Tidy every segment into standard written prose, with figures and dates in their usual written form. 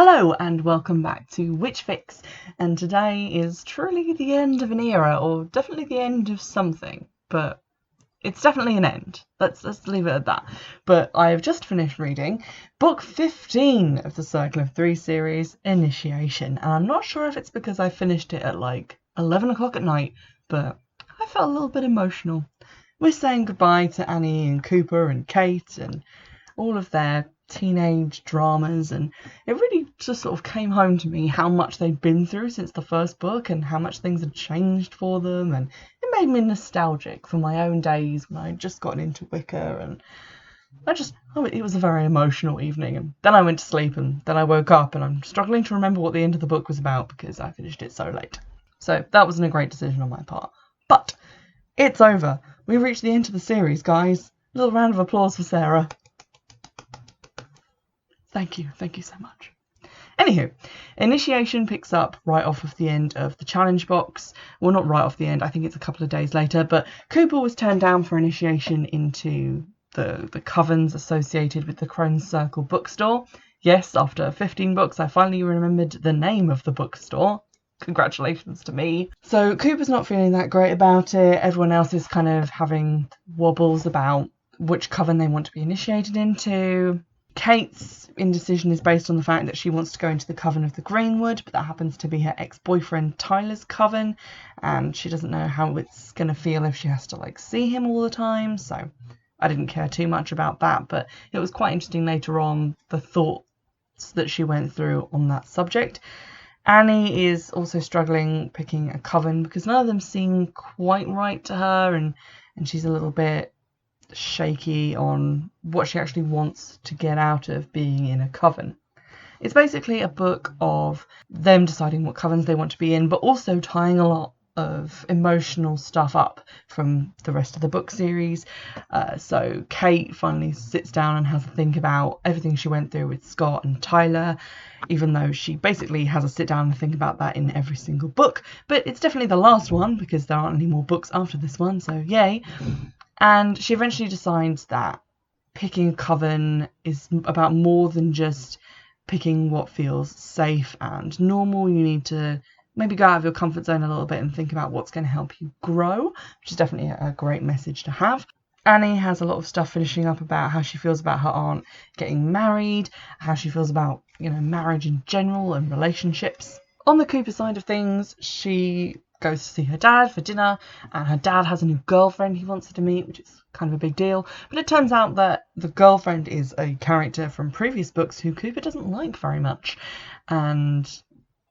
Hello and welcome back to Witchfix, and today is truly the end of an era, or definitely the end of something, but it's definitely an end. Let's leave it at that. But I have just finished reading book 15 of the Circle of Three series, Initiation, and I'm not sure if it's because I finished it at like 11 o'clock at night, but I felt a little bit emotional. We're saying goodbye to Annie and Cooper and Kate and all of their teenage dramas, and it really just sort of came home to me how much they'd been through since the first book and how much things had changed for them, and it made me nostalgic for my own days when I'd just gotten into Wicca, and it was a very emotional evening. And then I went to sleep, and then I woke up and I'm struggling to remember what the end of the book was about because I finished it so late. So that wasn't a great decision on my part, but it's over. We reached the end of the series, guys. A little round of applause for Sarah. Thank you so much. Anywho, Initiation picks up right off of the end of the challenge box. Well, not right off the end, I think it's a couple of days later, but Cooper was turned down for initiation into the covens associated with the Crone's Circle bookstore. Yes, after 15 books, I finally remembered the name of the bookstore. Congratulations to me. So Cooper's not feeling that great about it. Everyone else is kind of having wobbles about which coven they want to be initiated into. Kate's indecision is based on the fact that she wants to go into the Coven of the Greenwood, but that happens to be her ex-boyfriend Tyler's coven, and she doesn't know how it's going to feel if she has to see him all the time, so I didn't care too much about that, but it was quite interesting later on the thoughts that she went through on that subject. Annie is also struggling picking a coven because none of them seem quite right to her, and she's a little bit shaky on what she actually wants to get out of being in a coven. It's basically a book of them deciding what covens they want to be in, but also tying a lot of emotional stuff up from the rest of the book series. So Kate finally sits down and has a think about everything she went through with Scott and Tyler, even though she basically has a sit down and think about that in every single book. But it's definitely the last one because there aren't any more books after this one, so yay. And she eventually decides that picking a coven is about more than just picking what feels safe and normal. You need to maybe go out of your comfort zone a little bit and think about what's going to help you grow, which is definitely a great message to have. Annie has a lot of stuff finishing up about how she feels about her aunt getting married, how she feels about, marriage in general and relationships. On the Cooper side of things, she goes to see her dad for dinner, and her dad has a new girlfriend he wants her to meet, which is kind of a big deal. But it turns out that the girlfriend is a character from previous books who Cooper doesn't like very much, and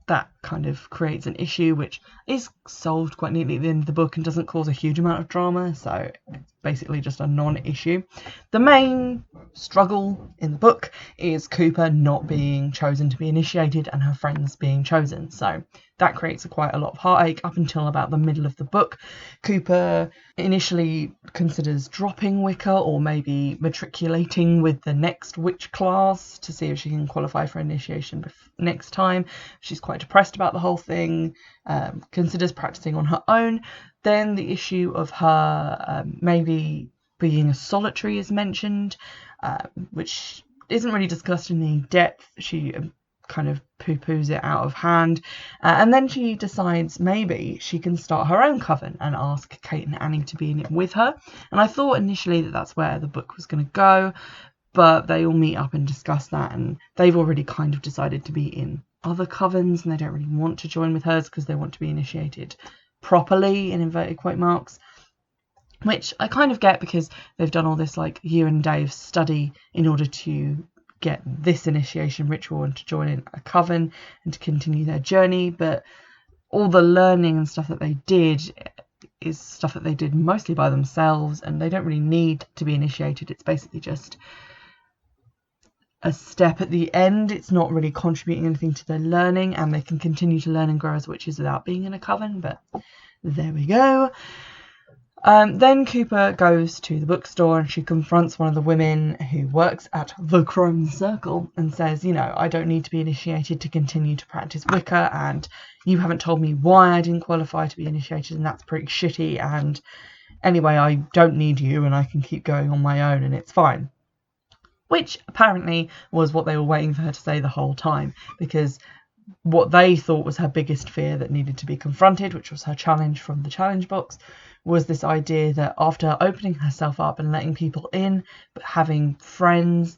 that kind of creates an issue which is solved quite neatly at the end of the book and doesn't cause a huge amount of drama, so it's basically just a non-issue. The main struggle in the book is Cooper not being chosen to be initiated and her friends being chosen, so that creates quite a lot of heartache up until about the middle of the book. Cooper initially considers dropping Wicca or maybe matriculating with the next witch class to see if she can qualify for initiation next time. She's quite depressed about the whole thing, considers practicing on her own. Then the issue of her maybe being a solitary is mentioned, which isn't really discussed in any depth. She kind of poo-poos it out of hand, and then she decides maybe she can start her own coven and ask Kate and Annie to be in it with her. And I thought initially that that's where the book was going to go, but they all meet up and discuss that, and they've already kind of decided to be in other covens and they don't really want to join with hers because they want to be initiated properly, in inverted quote marks, which I kind of get because they've done all this year and a day of study in order to get this initiation ritual and to join in a coven and to continue their journey. But all the learning and stuff that they did is stuff that they did mostly by themselves, and they don't really need to be initiated. It's basically just a step at the end. It's not really contributing anything to their learning, and they can continue to learn and grow as witches without being in a coven, but there we go. Then Cooper goes to the bookstore and she confronts one of the women who works at the Crone's Circle and says, I don't need to be initiated to continue to practice Wicca, and you haven't told me why I didn't qualify to be initiated, and that's pretty shitty, and anyway, I don't need you and I can keep going on my own and it's fine. which apparently was what they were waiting for her to say the whole time, because what they thought was her biggest fear that needed to be confronted, which was her challenge from the challenge box, was this idea that after opening herself up and letting people in, but having friends,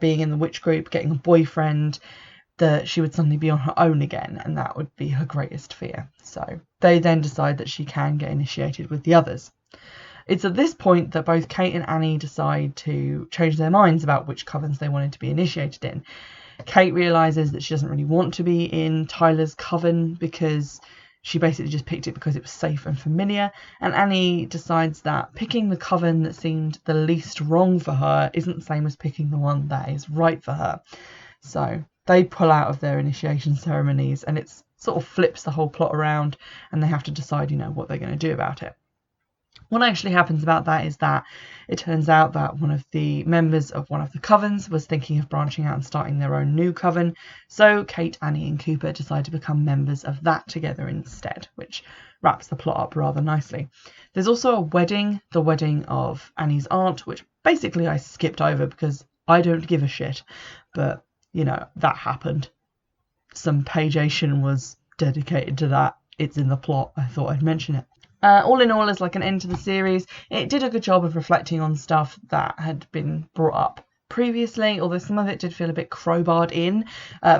being in the witch group, getting a boyfriend, that she would suddenly be on her own again, and that would be her greatest fear. So they then decide that she can get initiated with the others. It's at this point that both Kate and Annie decide to change their minds about which covens they wanted to be initiated in. Kate realises that she doesn't really want to be in Tyler's coven because she basically just picked it because it was safe and familiar, and Annie decides that picking the coven that seemed the least wrong for her isn't the same as picking the one that is right for her. So they pull out of their initiation ceremonies, and it sort of flips the whole plot around, and they have to decide, what they're going to do about it. What actually happens about that is that it turns out that one of the members of one of the covens was thinking of branching out and starting their own new coven, so Kate, Annie and Cooper decide to become members of that together instead, which wraps the plot up rather nicely. There's also a wedding, the wedding of Annie's aunt, which basically I skipped over because I don't give a shit, but that happened. Some pageation was dedicated to that. It's in the plot. I thought I'd mention it. All in all, as like an end to the series, it did a good job of reflecting on stuff that had been brought up previously, although some of it did feel a bit crowbarred in.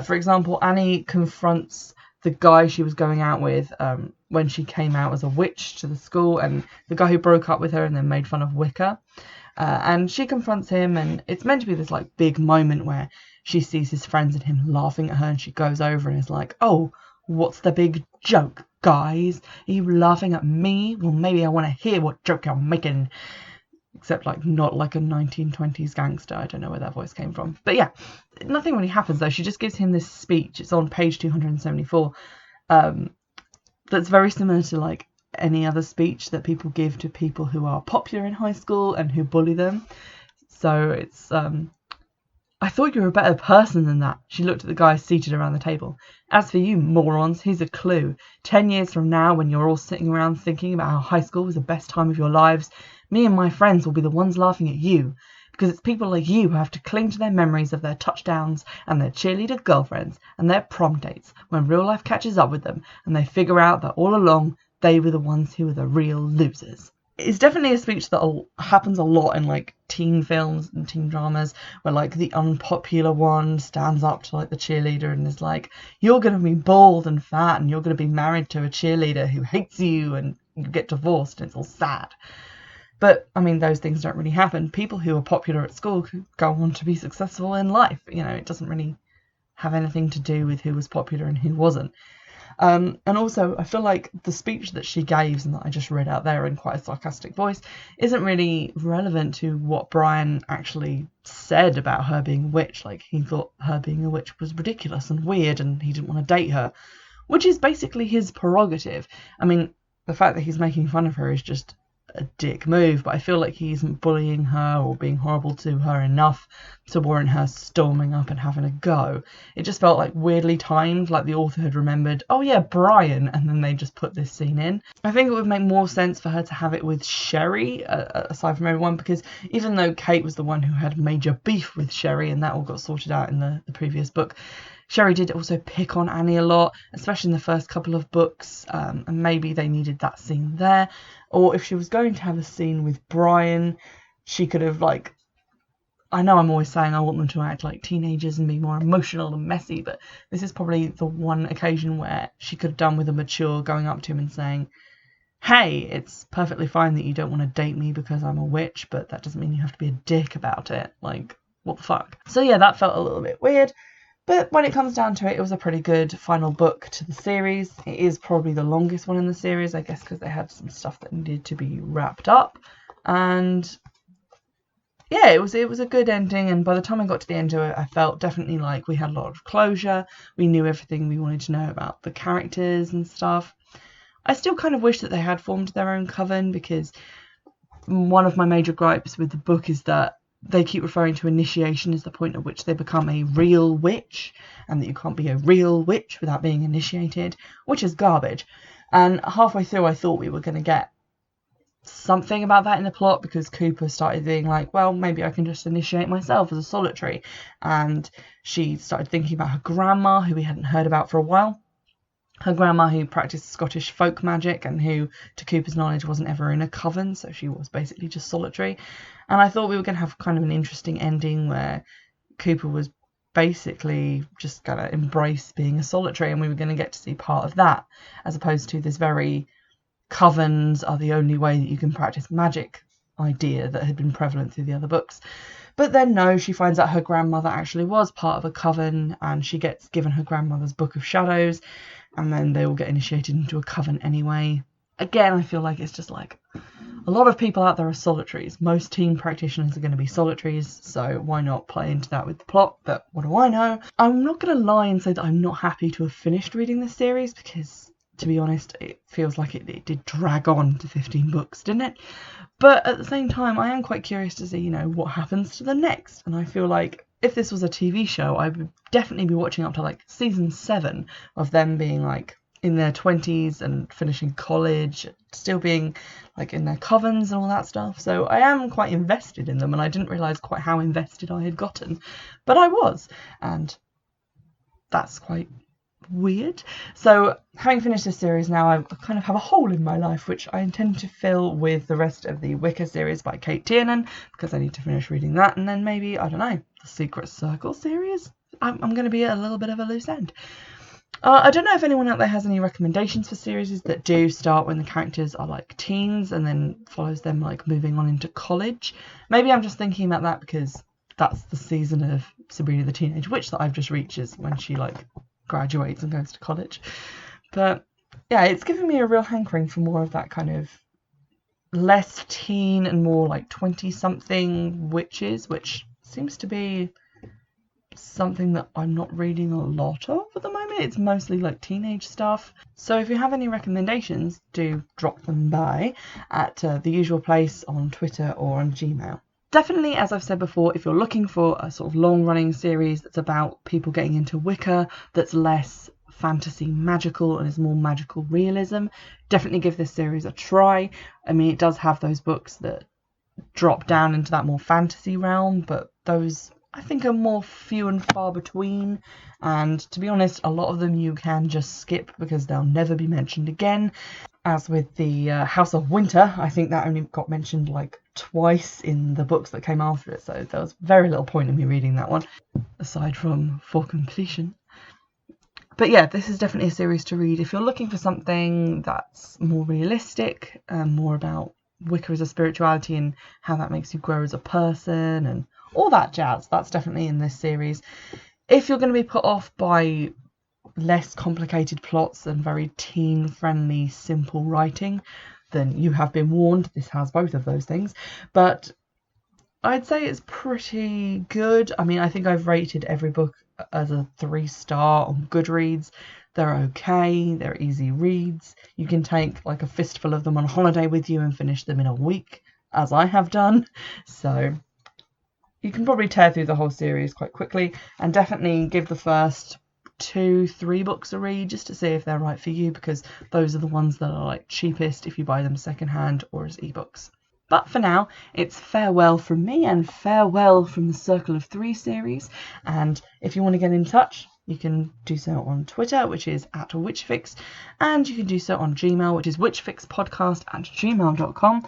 For example, Annie confronts the guy she was going out with when she came out as a witch to the school, and the guy who broke up with her and then made fun of Wicca. And she confronts him, and it's meant to be this like big moment where she sees his friends and him laughing at her, and she goes over and is like, "Oh, what's the big joke, guys? Are you laughing at me? Well, maybe I want to hear what joke you're making." Except not like a 1920s gangster. I don't know where that voice came from. But yeah, nothing really happens though. She just gives him this speech. It's on page 274. That's very similar to like any other speech that people give to people who are popular in high school and who bully them. So it's "I thought you were a better person than that." She looked at the guys seated around the table. "As for you morons, here's a clue. 10 years from now, when you're all sitting around thinking about how high school was the best time of your lives, me and my friends will be the ones laughing at you. Because it's people like you who have to cling to their memories of their touchdowns and their cheerleader girlfriends and their prom dates when real life catches up with them and they figure out that all along they were the ones who were the real losers." It's definitely a speech that happens a lot in like teen films and teen dramas, where like the unpopular one stands up to like the cheerleader and is like, "You're going to be bald and fat and you're going to be married to a cheerleader who hates you and you get divorced," and it's all sad. But I mean, those things don't really happen. People who are popular at school could go on to be successful in life. It doesn't really have anything to do with who was popular and who wasn't. And also, I feel like the speech that she gave and that I just read out there in quite a sarcastic voice isn't really relevant to what Brian actually said about her being a witch. Like, he thought her being a witch was ridiculous and weird and he didn't want to date her, which is basically his prerogative. I mean, the fact that he's making fun of her is just a dick move, but I feel like he isn't bullying her or being horrible to her enough to warrant her storming up and having a go. It just felt like weirdly timed, like the author had remembered, "Oh yeah, Brian," and then they just put this scene in. I think it would make more sense for her to have it with Sherry, aside from everyone, because even though Kate was the one who had major beef with Sherry, and that all got sorted out in the previous book, Sherry did also pick on Annie a lot, especially in the first couple of books, and maybe they needed that scene there. Or if she was going to have a scene with Brian, she could have, like, I know I'm always saying I want them to act like teenagers and be more emotional and messy, but this is probably the one occasion where she could have done with a mature going up to him and saying, "Hey, it's perfectly fine that you don't want to date me because I'm a witch, but that doesn't mean you have to be a dick about it. Like, what the fuck?" So yeah, that felt a little bit weird. But when it comes down to it, it was a pretty good final book to the series. It is probably the longest one in the series, I guess, because they had some stuff that needed to be wrapped up. And yeah, it was a good ending. And by the time I got to the end of it, I felt definitely like we had a lot of closure. We knew everything we wanted to know about the characters and stuff. I still kind of wish that they had formed their own coven, because one of my major gripes with the book is that they keep referring to initiation as the point at which they become a real witch, and that you can't be a real witch without being initiated, which is garbage. And halfway through I thought we were going to get something about that in the plot, because Cooper started being like, well, maybe I can just initiate myself as a solitary. And she started thinking about her grandma, who we hadn't heard about for a while. Her grandma, who practiced Scottish folk magic and who, to Cooper's knowledge, wasn't ever in a coven, so she was basically just solitary. And I thought we were going to have kind of an interesting ending where Cooper was basically just going to embrace being a solitary, and we were going to get to see part of that, as opposed to this very covens are the only way that you can practice magic idea that had been prevalent through the other books. But then no, she finds out her grandmother actually was part of a coven, and she gets given her grandmother's Book of Shadows, and then they all get initiated into a coven anyway. Again, I feel like it's just like, a lot of people out there are solitaries. Most teen practitioners are going to be solitaries, so why not play into that with the plot? But what do I know? I'm not going to lie and say that I'm not happy to have finished reading this series, because, to be honest, it feels like it did drag on to 15 books, didn't it? But at the same time, I am quite curious to see, what happens to the next. And I feel like if this was a TV show, I would definitely be watching up to like season 7 of them being like in their 20s and finishing college, still being like in their covens and all that stuff. So I am quite invested in them, and I didn't realise quite how invested I had gotten, but I was, and that's quite weird. So having finished this series now, I kind of have a hole in my life which I intend to fill with the rest of the Wicker series by Kate Tiernan, because I need to finish reading that, and then maybe, I don't know, the Secret Circle series. I'm going to be at a little bit of a loose end. I don't know if anyone out there has any recommendations for series that do start when the characters are like teens and then follows them like moving on into college. Maybe I'm just thinking about that because that's the season of Sabrina the Teenage Witch that I've just reached, is when she like graduates and goes to college. But yeah, it's given me a real hankering for more of that kind of less teen and more like 20-something witches, which seems to be something that I'm not reading a lot of at the moment. It's mostly like teenage stuff. So if you have any recommendations, do drop them by at the usual place on Twitter or on Gmail. Definitely, as I've said before, if you're looking for a sort of long-running series that's about people getting into Wicca, that's less fantasy magical and is more magical realism, definitely give this series a try. I mean, it does have those books that drop down into that more fantasy realm, but those I think are more few and far between, and to be honest, a lot of them you can just skip because they'll never be mentioned again. As with the House of Winter, I think that only got mentioned like twice in the books that came after it, so there was very little point in me reading that one, aside from for completion. But yeah, this is definitely a series to read if you're looking for something that's more realistic and more about Wicca as a spirituality and how that makes you grow as a person and all that jazz. That's definitely in this series. If you're going to be put off by less complicated plots and very teen-friendly, simple writing, then you have been warned. This has both of those things. But I'd say it's pretty good. I mean, I think I've rated every book as a 3-star on Goodreads. They're okay. They're easy reads. You can take like a fistful of them on holiday with you and finish them in a week, as I have done. So you can probably tear through the whole series quite quickly, and definitely give the first 2-3 books a read just to see if they're right for you, because those are the ones that are like cheapest if you buy them secondhand or as ebooks. But for now, it's farewell from me and farewell from the Circle of 3 series. And if you want to get in touch, you can do so on Twitter, which is @Witchfix, and you can do so on Gmail, which is witchfixpodcast@gmail.com.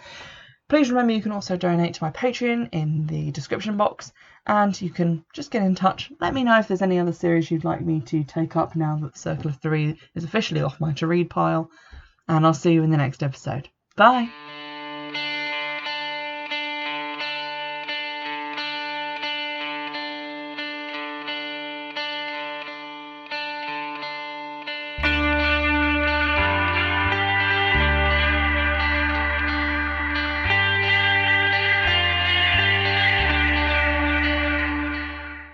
Please remember you can also donate to my Patreon in the description box, and you can just get in touch. Let me know if there's any other series you'd like me to take up now that the Circle of 3 is officially off my to-read pile, and I'll see you in the next episode. Bye!